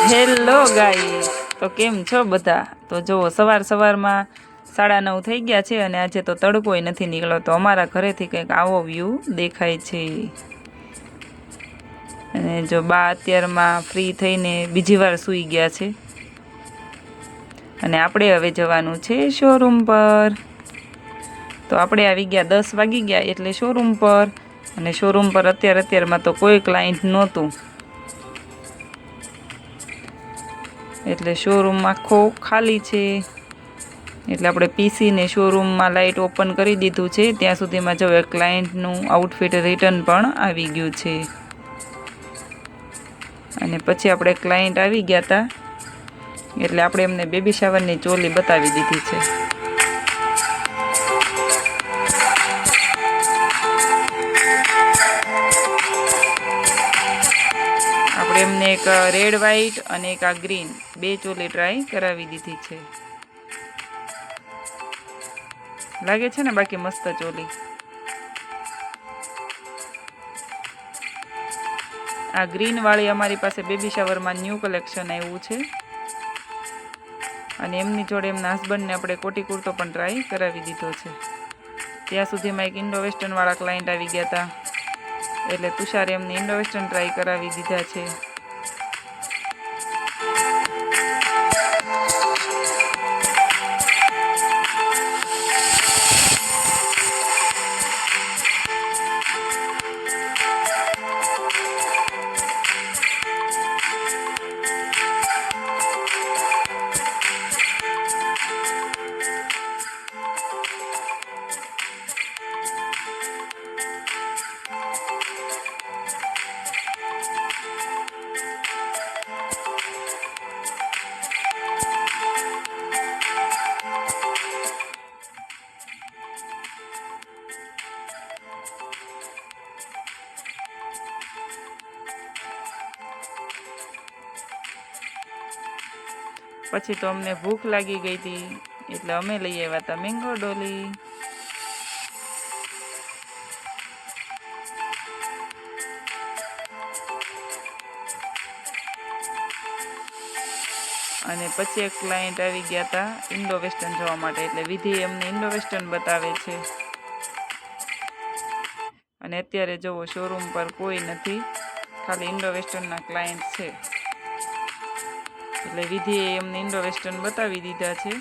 Hello guys, તો કેમ છો બધા? તો જુઓ સવારમાં 9:30 થઈ ગયા છે અને આજે તો તડકોય નથી નીકળ્યો. તો અમારા ઘરેથી કંઈક આવો વ્યૂ દેખાય છે. અને જો બા અત્યારમાં ફ્રી થઈને બીજી વાર સૂઈ ગયા છે. અને આપણે હવે જવાનું છે શોરૂમ પર. તો આપણે આવી ગયા 10 વાગી ગયા એટલે શોરૂમ પર. અને શોરૂમ પર અત્યારમાં તો કોઈ ક્લાયન્ટ નહોતું, એટલે શોરૂમ આખો ખાલી છે. એટલે આપણે પીસીને શોરૂમમાં લાઇટ ઓપન કરી દીધું છે. ત્યાં સુધીમાં જો ક્લાયન્ટનું આઉટફિટ રિટર્ન પણ આવી ગયું છે. અને પછી આપણે ક્લાયન્ટ આવી ગયા હતા, એટલે આપણે એમને બેબી શાવરની ચોલી બતાવી દીધી છે. આપણે એમને એક રેડ વ્હાઈટ અને એક આ ગ્રીન બે ચોલી ટ્રાય કરાવી દીધી છે. લાગે છે ને બાકી મસ્ત ચોલી. આ ગ્રીન વાળી અમારી પાસે બેબી શાવરમાં ન્યૂ કલેક્શન આવ્યું છે. અને એમની જોડે એમના હસબન્ડને આપણે કોટી કુર્તો પણ ટ્રાય કરાવી દીધો છે. ત્યાં સુધીમાં એક ઇન્ડો વેસ્ટર્ન વાળા ક્લાયન્ટ આવી ગયા હતા, એટલે તુષારે એમને ઇન્ડો વેસ્ટર્ન ટ્રાય કરાવી દીધા છે. પછી તો અમને ભૂખ લાગી ગઈ હતી, એટલે અમે લઈ આવ્યા હતા મેંગો ડોલી. અને પછી એક ક્લાયન્ટ આવી ગયા હતા ઇન્ડો વેસ્ટર્ન જોવા માટે, એટલે વિધિ એમને ઇન્ડો વેસ્ટર્ન બતાવે છે. અને અત્યારે જુઓ શોરૂમ પર કોઈ નથી, ખાલી ઇન્ડો વેસ્ટર્નના ક્લાયન્ટ છે. એટલે વિધિએ એમને ઇન્ડો વેસ્ટર્ન બતાવી દીધા છે.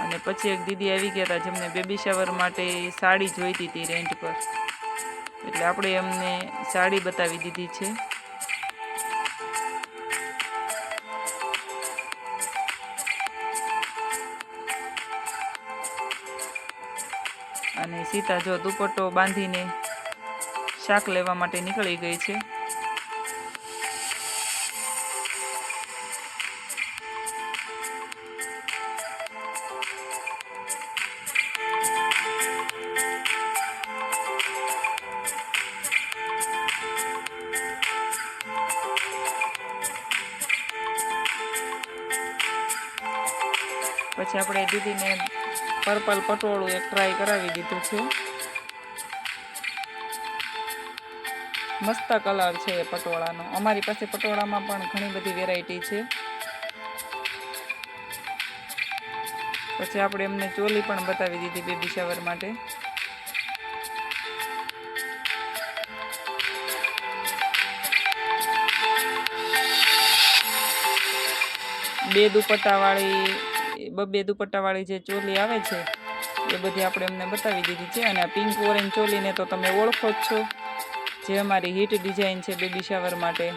અને પછી એક દીદી આવી ગયા હતા જેમને બેબી શાવર માટે સાડી જોઈતી હતી રેન્ટ પર, એટલે આપણે એમને સાડી બતાવી દીધી છે. અને સીતા જો દુપટ્ટો બાંધીને શાક લેવા માટે નીકળી ગઈ છે. પછી આપણે દીદીને પર્પલ પટોળું એક ટ્રાય કરાવી દીધું છે. મસ્ત કલર છે પટોળાનો. અમારી પાસે પટોળામાં પણ ઘણી બધી વેરાયટી છે. પછી આપણે એમને ચોલી પણ બતાવી દીધી બેબી શાવર માટે. બે દુપટ્ટાવાળી જે ચોલી આવે છે એ બધી આપણે એમને બતાવી દીધી છે. અને આ પિંક ઓરેન્જ ચોલીને તો તમે ઓળખો જ છો, જે અમારી હિટ ડિઝાઇન છે બેબી શાવર માટે.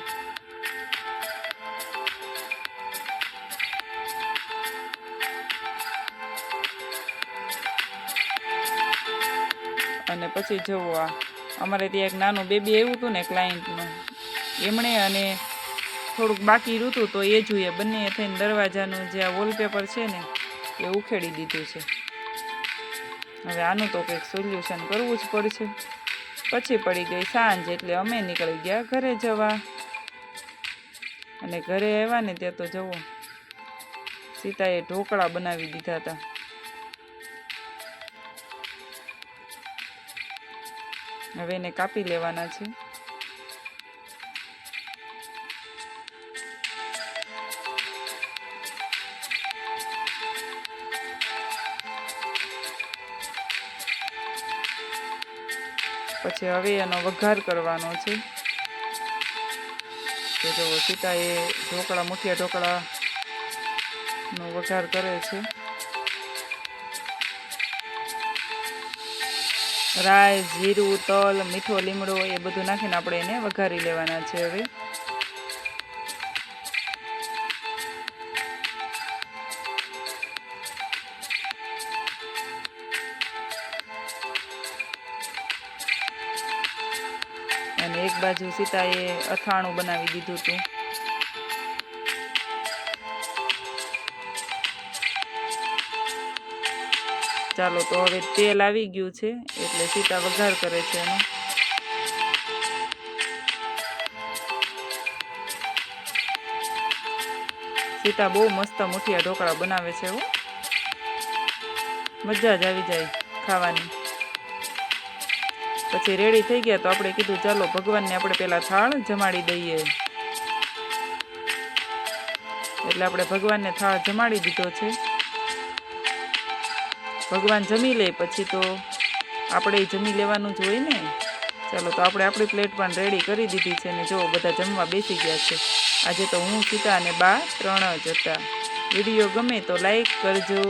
અને પછી જુઓ આ અમારે ત્યાં એક નાનું બેબી આવ્યું હતું ને ક્લાયન્ટનું, એમણે અને થોડુંક બાકી રહ્યું તો એ જોઈએ બંને થઈને દરવાજાનું જે આ વોલપેપર છે ને એ ઉખેડી દીધું છે. હવે આનું તો કંઈક સોલ્યુશન કરવું જ પડશે. પછી પડી ગઈ સાંજ, એટલે અમે નીકળી ગયા ઘરે જવા. અને ઘરે આવ્યા ને ત્યાં તો જુઓ સીતાએ ઢોકળા બનાવી દીધા હતા. હવે એને કાપી લેવાના છે. પછી હવે એનો વઘાર કરવાનો છે. તો જો સીતા એ ઢોકળા, મુઠિયા ઢોકળાનો વઘાર કરે છે. રાઈ, જીરું, તલ, મીઠો લીમડો એ બધું નાખીને આપણે એને વઘારી લેવાના છે હવે. અને એક બાજુ સીતાએ અથાણું બનાવી દીધું હતું. ચાલો તો હવે તેલ આવી ગયું છે એટલે સીતા વઘાર કરે છે એનો. સીતા બહુ મસ્ત મુઠિયા ઢોકળા બનાવે છે હો, મજા જ આવી જાય ખાવાની. પછી રેડી થઈ ગયા તો આપણે કીધું ચાલો ભગવાનને આપણે પહેલાં થાળ જમાડી દઈએ. એટલે આપણે ભગવાનને થાળ જમાડી દીધો છે. ભગવાન જમી લે પછી તો આપણે જમી લેવાનું જ હોય ને. ચાલો તો આપણે આપણી પ્લેટ પણ રેડી કરી દીધી છે ને જો બધા જમવા બેસી ગયા છે. આજે તો હું, સીતા અને બા 3 જ હતા. વિડીયો ગમે તો લાઈક કરજો.